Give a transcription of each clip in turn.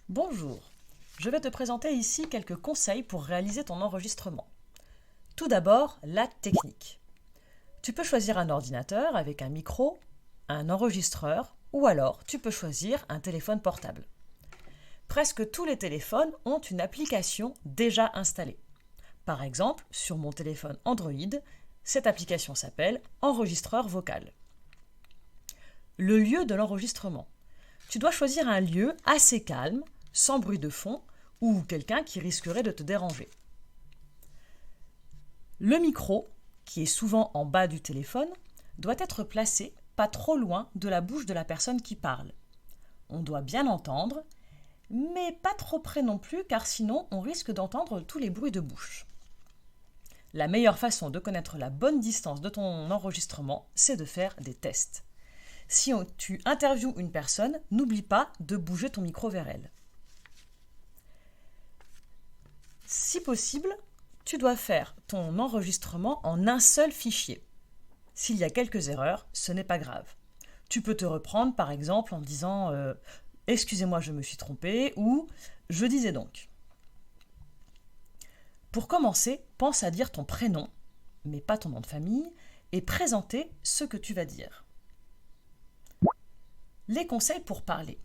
Bonjour, je vais te présenter ici quelques conseils pour réaliser ton enregistrement. Tout d'abord, la technique. Tu peux choisir un ordinateur avec un micro, un enregistreur ou alors tu peux choisir un téléphone portable. Presque tous les téléphones ont une application déjà installée. Par exemple, sur mon téléphone Android, cette application s'appelle Enregistreur vocal. Le lieu de l'enregistrement. Tu dois choisir un lieu assez calme, sans bruit de fond ou quelqu'un qui risquerait de te déranger. Le micro, qui est souvent en bas du téléphone, doit être placé pas trop loin de la bouche de la personne qui parle. On doit bien entendre, mais pas trop près non plus car sinon on risque d'entendre tous les bruits de bouche. La meilleure façon de connaître la bonne distance de ton enregistrement, c'est de faire des tests. Si tu interviews une personne, n'oublie pas de bouger ton micro vers elle. Si possible, tu dois faire ton enregistrement en un seul fichier. S'il y a quelques erreurs, ce n'est pas grave. Tu peux te reprendre par exemple en disant « Excusez-moi, je me suis trompé » ou « Je disais donc ». Pour commencer, pense à dire ton prénom, mais pas ton nom de famille, et présenter ce que tu vas dire. Les conseils pour parler.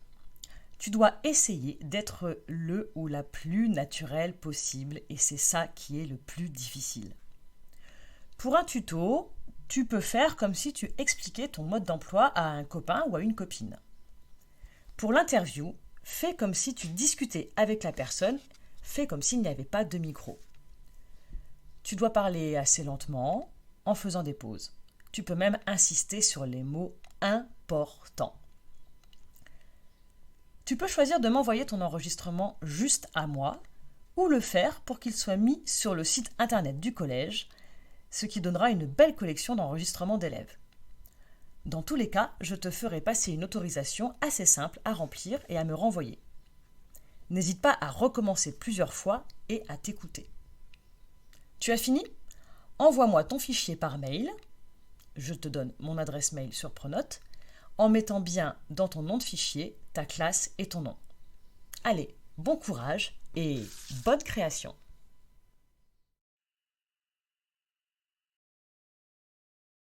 Tu dois essayer d'être le ou la plus naturelle possible et c'est ça qui est le plus difficile. Pour un tuto, tu peux faire comme si tu expliquais ton mode d'emploi à un copain ou à une copine. Pour l'interview, fais comme si tu discutais avec la personne, fais comme s'il n'y avait pas de micro. Tu dois parler assez lentement, en faisant des pauses. Tu peux même insister sur les mots importants. Tu peux choisir de m'envoyer ton enregistrement juste à moi ou le faire pour qu'il soit mis sur le site internet du collège, ce qui donnera une belle collection d'enregistrements d'élèves. Dans tous les cas, je te ferai passer une autorisation assez simple à remplir et à me renvoyer. N'hésite pas à recommencer plusieurs fois et à t'écouter. Tu as fini ? Envoie-moi ton fichier par mail. Je te donne mon adresse mail sur Pronote, en mettant bien dans ton nom de fichier ta classe et ton nom. Allez, bon courage et bonne création!